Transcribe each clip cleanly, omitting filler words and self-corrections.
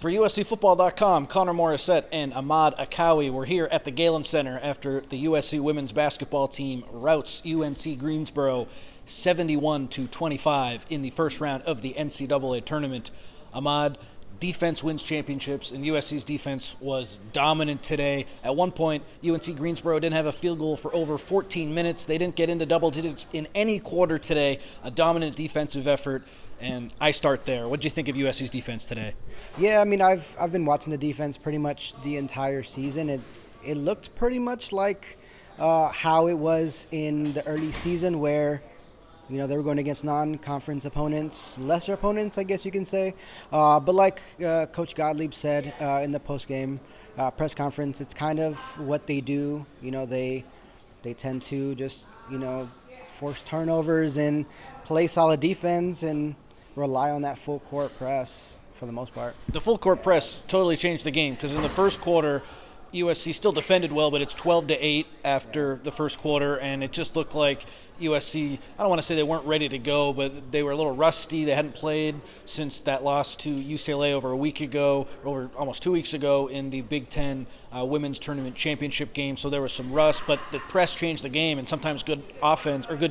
For USCFootball.com, Connor Morrissette and Ahmad Akkaoui were here at the Galen Center after the USC women's basketball team routs UNC Greensboro 71-25 in the first round of the NCAA Tournament. Ahmad, defense wins championships, and USC's defense was dominant today. At one point, UNC Greensboro didn't have a field goal for over 14 minutes. They didn't get into double digits in any quarter today. A dominant defensive effort, and I start there. What did you think of USC's defense today? Yeah, I mean, I've been watching the defense pretty much the entire season. It looked pretty much like how it was in the early season, where they were going against non-conference opponents, lesser opponents, I guess you can say. But like Coach Gottlieb said in the post-game press conference, it's kind of what they do. They tend to just force turnovers and play solid defense and rely on that full court press for the most part. The full court press totally changed the game, because in the first quarter, USC still defended well, but it's 12-8 after the first quarter, and it just looked like USC, I don't want to say they weren't ready to go, but they were a little rusty. They hadn't played since that loss to UCLA over almost 2 weeks ago in the Big Ten Women's Tournament Championship game, so there was some rust, but the press changed the game, and sometimes good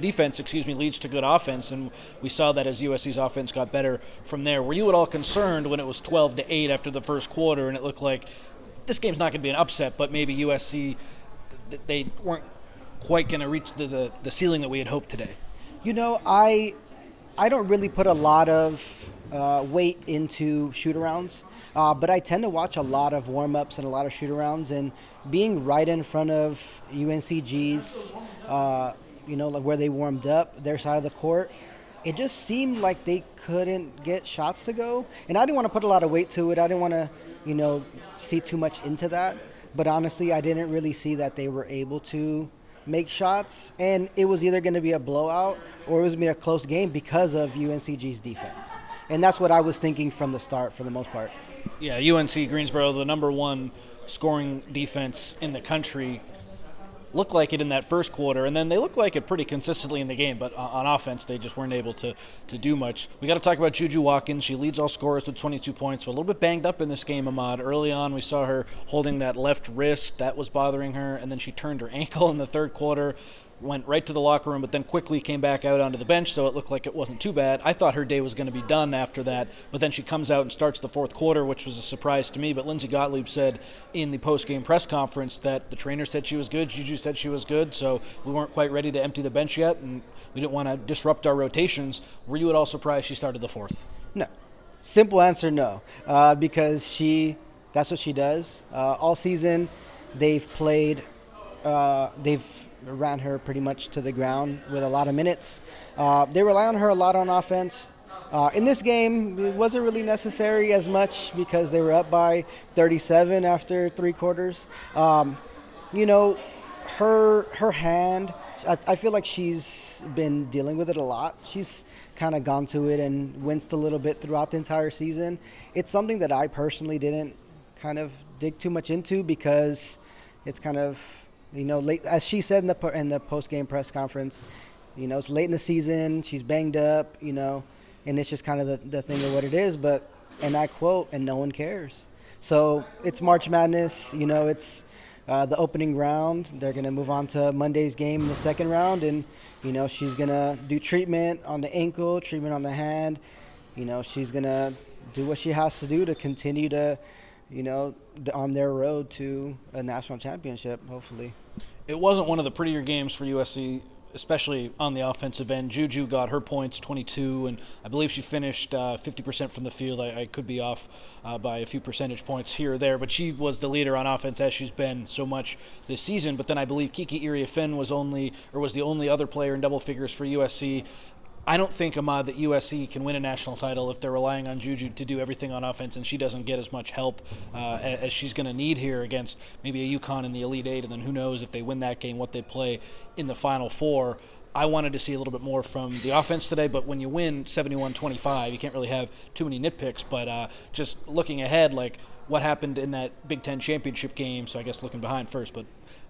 defense leads to good offense, and we saw that as USC's offense got better from there. Were you at all concerned when it was 12-8 after the first quarter, and it looked like this game's not going to be an upset, but maybe USC, they weren't quite going to reach the ceiling that we had hoped today? I don't really put a lot of weight into shoot-arounds, but I tend to watch a lot of warm-ups and a lot of shoot-arounds, and being right in front of UNCG's, like where they warmed up, their side of the court, it just seemed like they couldn't get shots to go, and I didn't want to put a lot of weight to it. I didn't want to see too much into that. But honestly, I didn't really see that they were able to make shots. And it was either going to be a blowout or it was going to be a close game because of UNCG's defense. And that's what I was thinking from the start for the most part. Yeah, UNC Greensboro, the number one scoring defense in the country, looked like it in that first quarter, and then they looked like it pretty consistently in the game, but on offense they just weren't able to do much. We got to talk about Juju Watkins. She leads all scorers with 22 points, but a little bit banged up in this game, Ahmad. Early on we saw her holding that left wrist. That was bothering her, and then she turned her ankle in the third quarter, went right to the locker room, but then quickly came back out onto the bench, so it looked like it wasn't too bad. I thought her day was going to be done after that, but then she comes out and starts the fourth quarter, which was a surprise to me. But Lindsey Gottlieb said in the post-game press conference that the trainer said she was good, Juju said she was good, so we weren't quite ready to empty the bench yet, and we didn't want to disrupt our rotations. Were you at all surprised she started the fourth? No. Simple answer, no, because that's what she does. All season they've ran her pretty much to the ground with a lot of minutes. They rely on her a lot on offense. In this game, it wasn't really necessary as much because they were up by 37 after three quarters. Her hand, I feel like she's been dealing with it a lot. She's kind of gone to it and winced a little bit throughout the entire season. It's something that I personally didn't kind of dig too much into because it's kind of late, as she said in the post-game press conference, it's late in the season, she's banged up, and it's just kind of the thing of what it is. But, and I quote, and no one cares. So it's March Madness, it's the opening round. They're going to move on to Monday's game in the second round, and, she's going to do treatment on the ankle, treatment on the hand. She's going to do what she has to do to continue to on their road to a national championship, hopefully. It wasn't one of the prettier games for USC, especially on the offensive end. Juju got her points, 22, and I believe she finished 50% from the field. I could be off by a few percentage points here or there, but she was the leader on offense, as she's been so much this season. But then I believe Kiki Iriafen was the only other player in double figures for USC. I don't think, Ahmad, that USC can win a national title if they're relying on Juju to do everything on offense, and she doesn't get as much help as she's going to need here against maybe a UConn in the Elite Eight, and then who knows if they win that game, what they play in the Final Four. I wanted to see a little bit more from the offense today, but when you win 71-25, you can't really have too many nitpicks. But just looking ahead, like what happened in that Big Ten championship game, so I guess looking behind first, but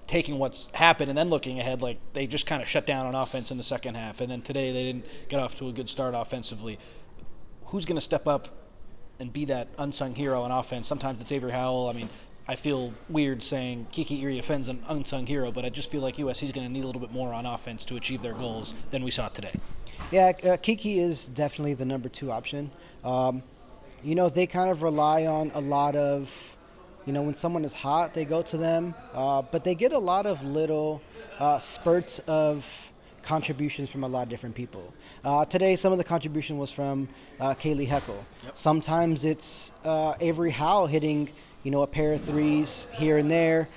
taking what's happened and then looking ahead, like they just kind of shut down on offense in the second half, and then today they didn't get off to a good start offensively. Who's going to step up and be that unsung hero on offense. Sometimes it's Avery Howell. I mean, I feel weird saying Kiki Iriefen's an unsung hero, but I just feel like USC is going to need a little bit more on offense to achieve their goals than we saw today. Yeah, Kiki is definitely the number 2 option. They kind of rely on a lot of, when someone is hot, they go to them, but they get a lot of little spurts of contributions from a lot of different people. Today, some of the contribution was from Kaylee Heckel. Yep. Sometimes it's Avery Howell hitting, a pair of threes here and there,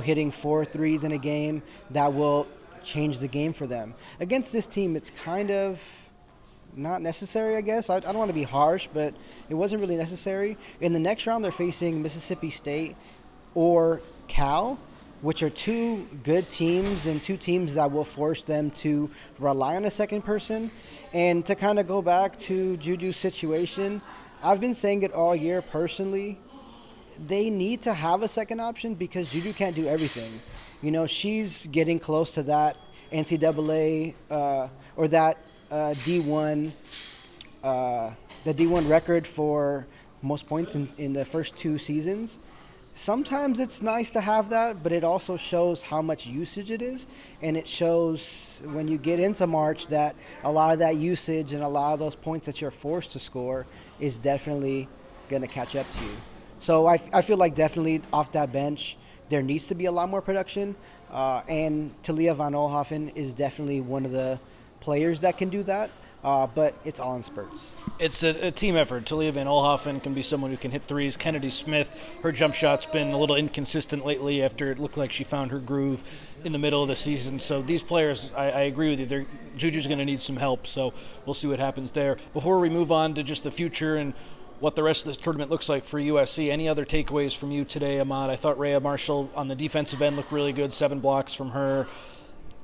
hitting 4 threes in a game that will change the game for them. Against this team, it's kind of not necessary, I guess. I don't want to be harsh, but it wasn't really necessary. In the next round, they're facing Mississippi State or Cal, which are 2 good teams and 2 teams that will force them to rely on a second person. And to kind of go back to Juju's situation, I've been saying it all year personally. They need to have a second option because Juju can't do everything. She's getting close to that NCAA or that D1, the D1 record for most points in the first 2 seasons. Sometimes it's nice to have that, but it also shows how much usage it is, and it shows when you get into March that a lot of that usage and a lot of those points that you're forced to score is definitely going to catch up to you. So I feel like definitely off that bench, there needs to be a lot more production, and Talia van Oelhoffen is definitely one of the players that can do that, but it's all in spurts. It's a team effort. Talia van Oelhoffen can be someone who can hit threes. Kennedy Smith, her jump shot's been a little inconsistent lately after it looked like she found her groove in the middle of the season. So these players, I agree with you, Juju's going to need some help, so we'll see what happens there. Before we move on to just the future and what the rest of this tournament looks like for USC, any other takeaways from you today, Ahmad? I thought Rhea Marshall on the defensive end looked really good, 7 blocks from her.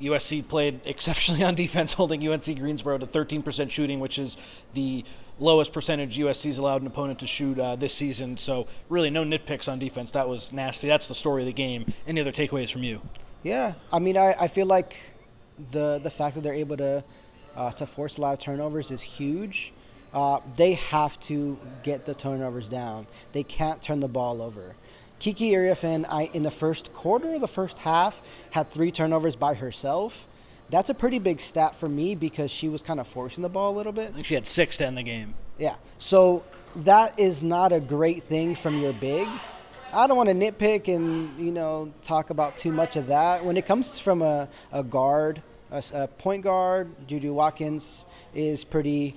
USC played exceptionally on defense, holding UNC Greensboro to 13% shooting, which is the lowest percentage USC's allowed an opponent to shoot this season. So really no nitpicks on defense. That was nasty. That's the story of the game. Any other takeaways from you? Yeah, I mean, I feel like the fact that they're able to force a lot of turnovers is huge. They have to get the turnovers down. They can't turn the ball over. Kiki Iriafen, in the first quarter, the first half, had 3 turnovers by herself. That's a pretty big stat for me because she was kind of forcing the ball a little bit. I think she had 6 to end the game. Yeah, so that is not a great thing from your big. I don't want to nitpick and, talk about too much of that. When it comes from a guard, a point guard, Juju Watkins is pretty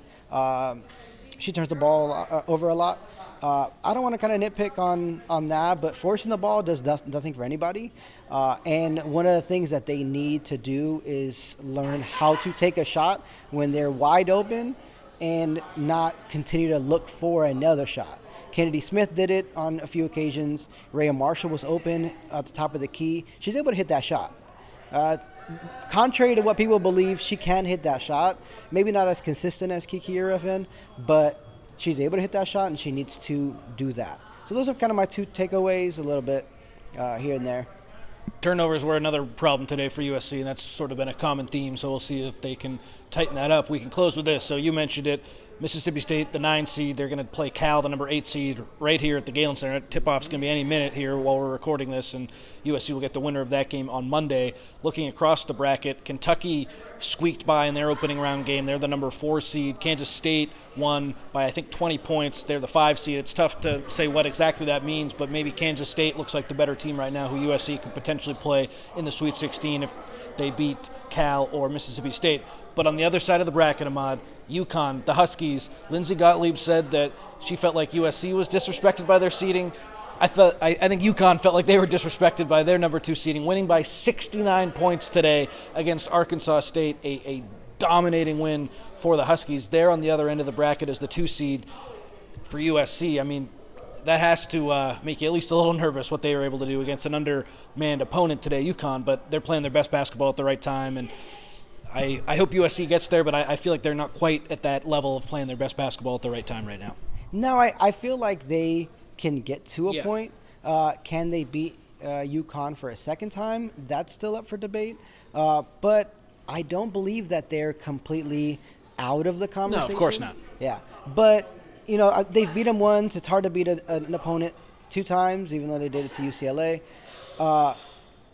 she turns the ball over a lot. I don't want to kind of nitpick on that, but forcing the ball does nothing for anybody. And one of the things that they need to do is learn how to take a shot when they're wide open and not continue to look for another shot. Kennedy Smith did it on a few occasions. Rhea Marshall was open at the top of the key. She's able to hit that shot. Contrary to what people believe, she can hit that shot. Maybe not as consistent as Kiki Iriafen, but she's able to hit that shot, and she needs to do that. So those are kind of my 2 takeaways, a little bit here and there. Turnovers were another problem today for USC, and that's sort of been a common theme, so we'll see if they can tighten that up. We can close with this. So you mentioned it. Mississippi State, the 9 seed, they're going to play Cal, the number 8 seed, right here at the Galen Center. Tip-off's going to be any minute here while we're recording this, and USC will get the winner of that game on Monday. Looking across the bracket, Kentucky squeaked by in their opening round game. They're the number 4 seed. Kansas State won by, I think, 20 points. They're the 5 seed. It's tough to say what exactly that means, but maybe Kansas State looks like the better team right now, who USC could potentially play in the Sweet 16 if they beat Cal or Mississippi State. But on the other side of the bracket, Ahmad, UConn, the Huskies, Lindsey Gottlieb said that she felt like USC was disrespected by their seeding. I think UConn felt like they were disrespected by their number 2 seeding, winning by 69 points today against Arkansas State, a dominating win for the Huskies. They're on the other end of the bracket as the 2 seed for USC. I mean, that has to make you at least a little nervous what they were able to do against an undermanned opponent today, UConn, but they're playing their best basketball at the right time, and I hope USC gets there, but I feel like they're not quite at that level of playing their best basketball at the right time right now. No, I feel like they can get to a point. Can they beat UConn for a second time? That's still up for debate. But I don't believe that they're completely out of the conversation. No, of course not. Yeah, but they've beat them once. It's hard to beat an opponent 2 times, even though they did it to UCLA.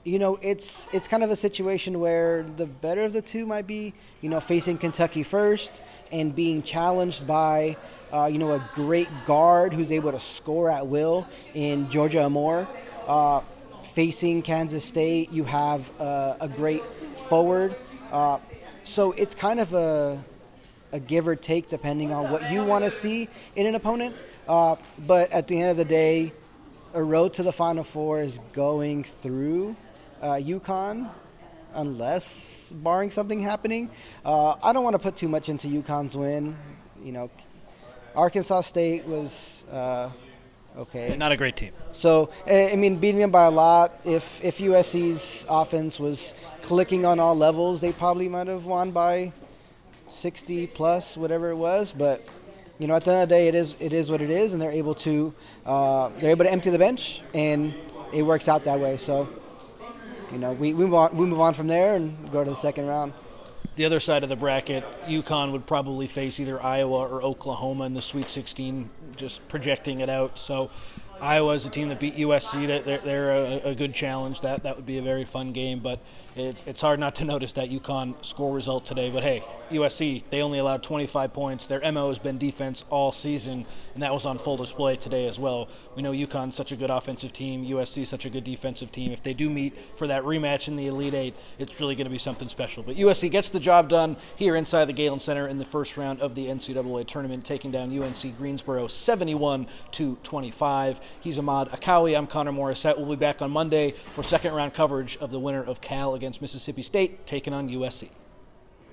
It's kind of a situation where the better of the two might be, facing Kentucky first and being challenged by, a great guard who's able to score at will in Georgia Amore. Facing Kansas State, you have a great forward. So it's kind of a give or take depending on what you want to see in an opponent. But at the end of the day, a road to the Final Four is going through UConn, unless barring something happening. I don't want to put too much into UConn's win. Arkansas State was okay. Not a great team. So, beating them by a lot. If USC's offense was clicking on all levels, they probably might have won by 60 plus, whatever it was. But at the end of the day, it is what it is, and they're able to empty the bench, and it works out that way. So, we move on from there and go to the second round. The other side of the bracket, UConn would probably face either Iowa or Oklahoma in the Sweet 16, just projecting it out. So Iowa is a team that beat USC. They're a good challenge. That would be a very fun game. But it's hard not to notice that UConn score result today. But, hey, USC, they only allowed 25 points. Their MO has been defense all season, and that was on full display today as well. We know UConn's such a good offensive team. USC such a good defensive team. If they do meet for that rematch in the Elite Eight, it's really going to be something special. But USC gets the job done here inside the Galen Center in the first round of the NCAA Tournament, taking down UNC Greensboro 71-25. He's Ahmad Akkaoui. I'm Connor Morrissette. We'll be back on Monday for second round coverage of the winner of Cal against Mississippi State, taking on USC.